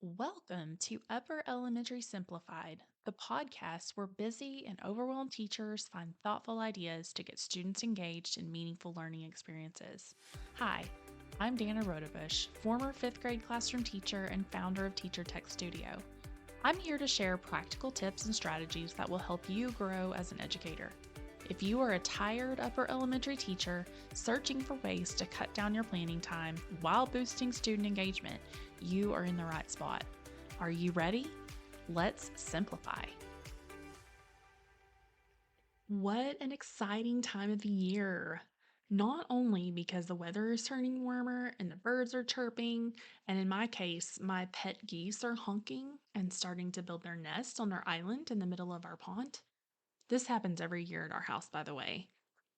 Welcome to Upper Elementary Simplified, the podcast where busy and overwhelmed teachers find thoughtful ideas to get students engaged in meaningful learning experiences. Hi, I'm Danna Rodebush, former fifth grade classroom teacher and founder of Teacher Tech Studio. I'm here to share practical tips and strategies that will help you grow as an educator. If you are a tired upper elementary teacher searching for ways to cut down your planning time while boosting student engagement, you are in the right spot. Are you ready? Let's simplify. What an exciting time of the year! Not only because the weather is turning warmer and the birds are chirping, and in my case, my pet geese are honking and starting to build their nest on our island in the middle of our pond. This happens every year at our house, by the way.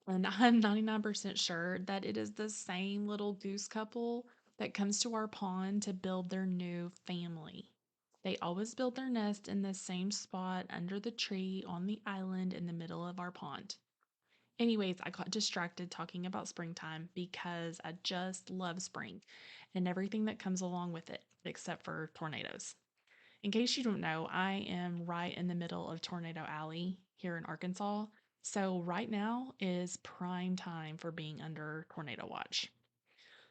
And I'm 99% sure that it is the same little goose couple that comes to our pond to build their new family. They always build their nest in the same spot under the tree on the island in the middle of our pond. Anyways, I got distracted talking about springtime because I just love spring and everything that comes along with it, except for tornadoes. In case you don't know, I am right in the middle of Tornado Alley here in Arkansas. So, right now is prime time for being under tornado watch.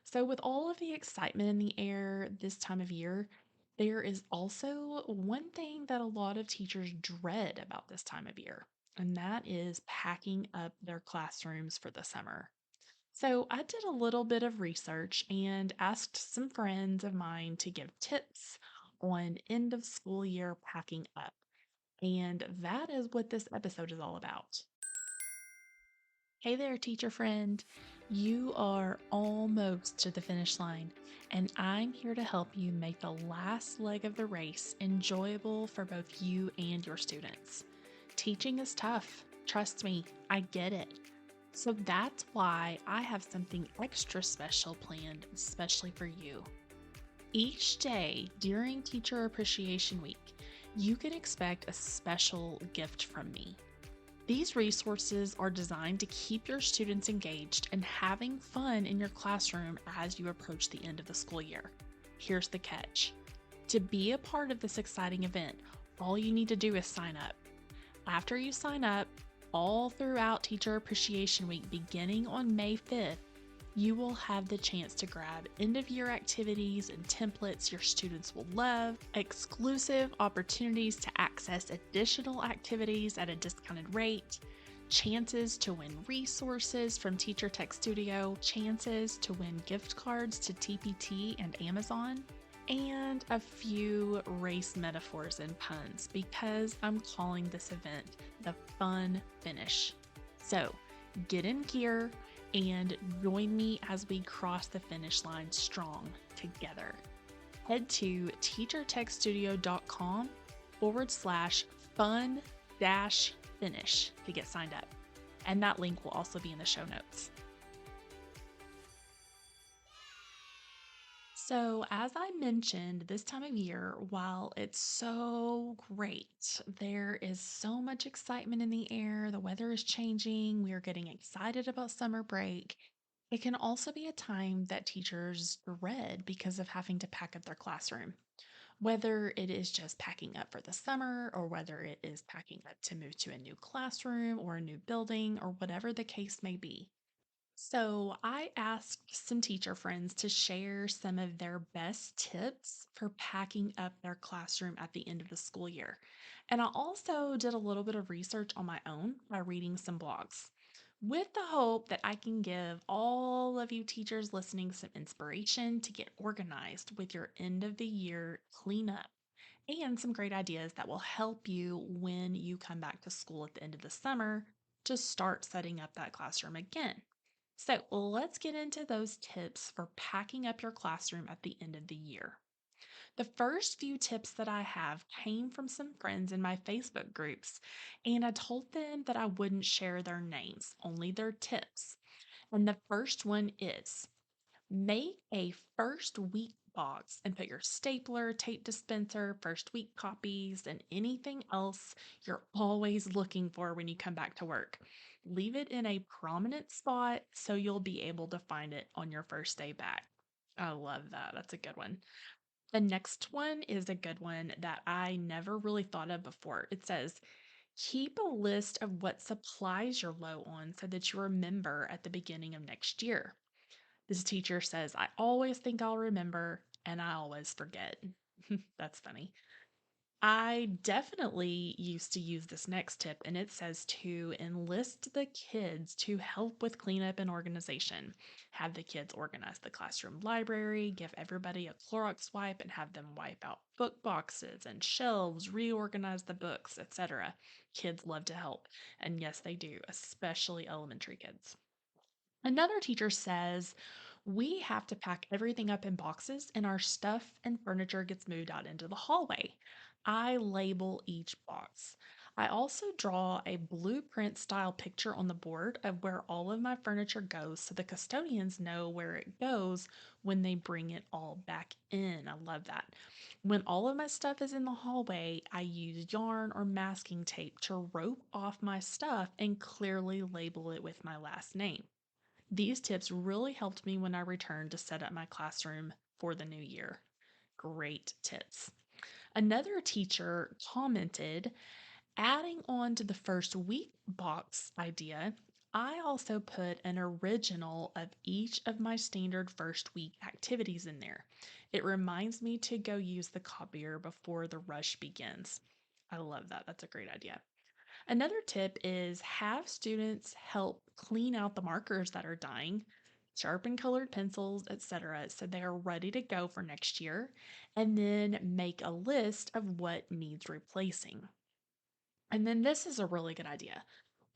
So, with all of the excitement in the air this time of year, there is also one thing that a lot of teachers dread about this time of year, and that is packing up their classrooms for the summer. So, I did a little bit of research and asked some friends of mine to give tips on end of school year packing up. And that is what this episode is all about. Hey there, teacher friend. You are almost to the finish line, and I'm here to help you make the last leg of the race enjoyable for both you and your students. Teaching is tough. Trust me, I get it. So that's why I have something extra special planned, especially for you. Each day during Teacher Appreciation Week, you can expect a special gift from me. These resources are designed to keep your students engaged and having fun in your classroom as you approach the end of the school year. Here's the catch. To be a part of this exciting event, all you need to do is sign up. After you sign up, all throughout Teacher Appreciation Week beginning on May 5th, you will have the chance to grab end of year activities and templates your students will love, exclusive opportunities to access additional activities at a discounted rate, chances to win resources from Teacher Tech Studio, chances to win gift cards to TPT and Amazon, and a few race metaphors and puns because I'm calling this event the Fun Finish. So get in gear and join me as we cross the finish line strong together. Head to teachertechstudio.com/fun finish to get signed up. And that link will also be in the show notes. So, as I mentioned, this time of year, while it's so great, there is so much excitement in the air. The weather is changing. We are getting excited about summer break. It can also be a time that teachers dread because of having to pack up their classroom, whether it is just packing up for the summer or whether it is packing up to move to a new classroom or a new building or whatever the case may be. So, I asked some teacher friends to share some of their best tips for packing up their classroom at the end of the school year. And I also did a little bit of research on my own by reading some blogs with the hope that I can give all of you teachers listening some inspiration to get organized with your end of the year cleanup and some great ideas that will help you when you come back to school at the end of the summer to start setting up that classroom again. So let's get into those tips for packing up your classroom at the end of the year. The first few tips that I have came from some friends in my Facebook groups, and I told them that I wouldn't share their names, only their tips. And the first one is make a first week box and put your stapler, tape dispenser, first week copies, and anything else you're always looking for when you come back to work. Leave it in a prominent spot so you'll be able to find it on your first day back. I love that. That's a good one. The next one is a good one that I never really thought of before. It says, keep a list of what supplies you're low on so that you remember at the beginning of next year. This teacher says, I always think I'll remember and I always forget. That's funny. I definitely used to use this next tip, and it says to enlist the kids to help with cleanup and organization. Have the kids organize the classroom library, give everybody a Clorox wipe, and have them wipe out book boxes and shelves, reorganize the books, etc. Kids love to help, and yes, they do, especially elementary kids. Another teacher says we have to pack everything up in boxes and our stuff and furniture gets moved out into the hallway. I label each box. I also draw a blueprint style picture on the board of where all of my furniture goes so the custodians know where it goes when they bring it all back in. I love that. When all of my stuff is in the hallway, I use yarn or masking tape to rope off my stuff and clearly label it with my last name. These tips really helped me when I returned to set up my classroom for the new year. Great tips. Another teacher commented, adding on to the first week box idea, I also put an original of each of my standard first week activities in there. It reminds me to go use the copier before the rush begins. I love that. That's a great idea. Another tip is have students help clean out the markers that are dying, sharpen colored pencils, etc., so they are ready to go for next year, and then make a list of what needs replacing. And then this is a really good idea.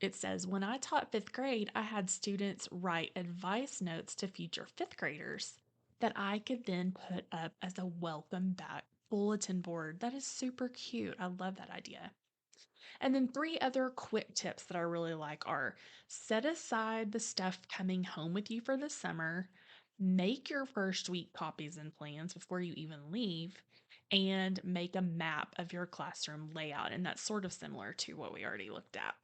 It says, when I taught fifth grade, I had students write advice notes to future fifth graders that I could then put up as a welcome back bulletin board. That is super cute. I love that idea. And then three other quick tips that I really like are set aside the stuff coming home with you for the summer, make your first week copies and plans before you even leave, and make a map of your classroom layout. And that's sort of similar to what we already looked at.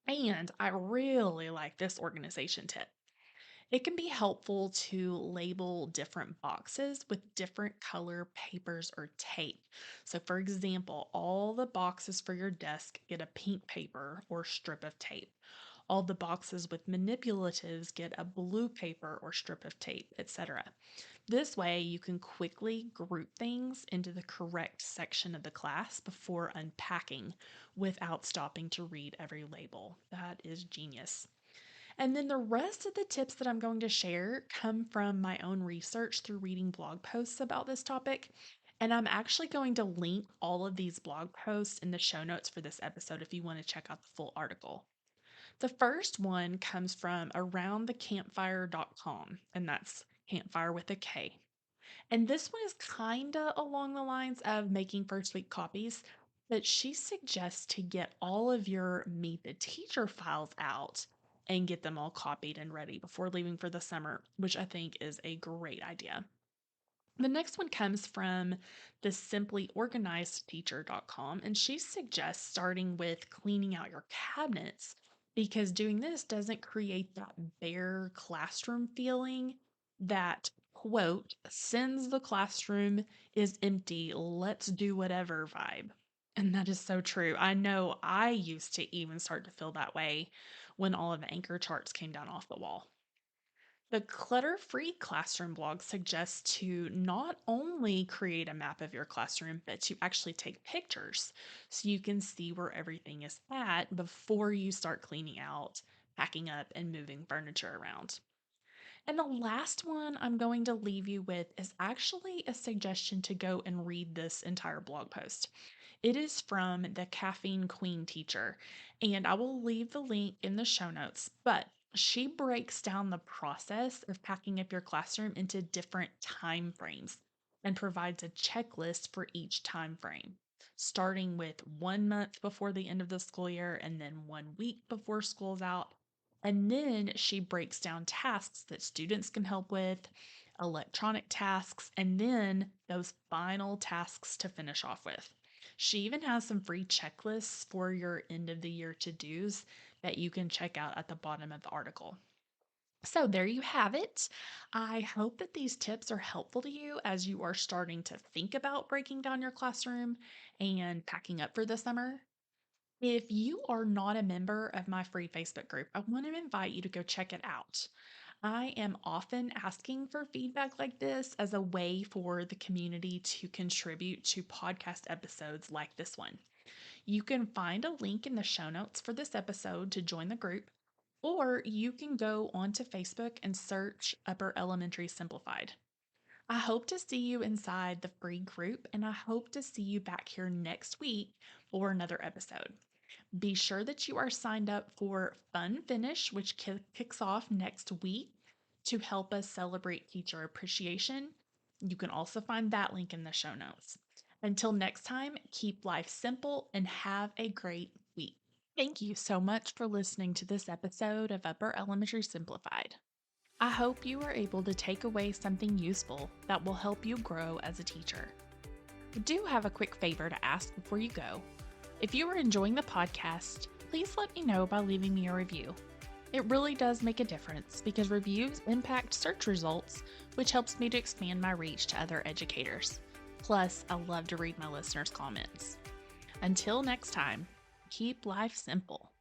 And I really like this organization tip. It can be helpful to label different boxes with different color papers or tape. So, for example, all the boxes for your desk get a pink paper or strip of tape. All the boxes with manipulatives get a blue paper or strip of tape, etc. This way, you can quickly group things into the correct section of the class before unpacking without stopping to read every label. That is genius. And then the rest of the tips that I'm going to share come from my own research through reading blog posts about this topic. And I'm actually going to link all of these blog posts in the show notes for this episode if you want to check out the full article. The first one comes from aroundthecampfire.com, and that's campfire with a K. And this one is kind of along the lines of making first week copies, but she suggests to get all of your Meet the Teacher files out and get them all copied and ready before leaving for the summer, which I think is a great idea. The next one comes from the simplyorganizedteacher.com, and she suggests starting with cleaning out your cabinets because doing this doesn't create that bare classroom feeling that, quote, sends the classroom is empty, let's do whatever vibe. And that is so true. I know I used to even start to feel that way when all of the anchor charts came down off the wall. The Clutter Free Classroom blog suggests to not only create a map of your classroom, but to actually take pictures so you can see where everything is at before you start cleaning out, packing up, and moving furniture around. And the last one I'm going to leave you with is actually a suggestion to go and read this entire blog post. It is from the Caffeine Queen teacher, and I will leave the link in the show notes. But she breaks down the process of packing up your classroom into different time frames and provides a checklist for each time frame, starting with 1 month before the end of the school year and then 1 week before school's out. And then she breaks down tasks that students can help with, electronic tasks, and then those final tasks to finish off with. She even has some free checklists for your end of the year to dos that you can check out at the bottom of the article. So, there you have it. I hope that these tips are helpful to you as you are starting to think about breaking down your classroom and packing up for the summer. If you are not a member of my free Facebook group, I want to invite you to go check it out. I am often asking for feedback like this as a way for the community to contribute to podcast episodes like this one. You can find a link in the show notes for this episode to join the group, or you can go onto Facebook and search Upper Elementary Simplified. I hope to see you inside the free group, and I hope to see you back here next week for another episode. Be sure that you are signed up for Fun Finish, which kicks off next week to help us celebrate teacher appreciation. You can also find that link in the show notes. Until next time, keep life simple and have a great week. Thank you so much for listening to this episode of Upper Elementary Simplified. I hope you are able to take away something useful that will help you grow as a teacher. I do have a quick favor to ask before you go. If you are enjoying the podcast, please let me know by leaving me a review. It really does make a difference because reviews impact search results, which helps me to expand my reach to other educators. Plus, I love to read my listeners' comments. Until next time, keep life simple.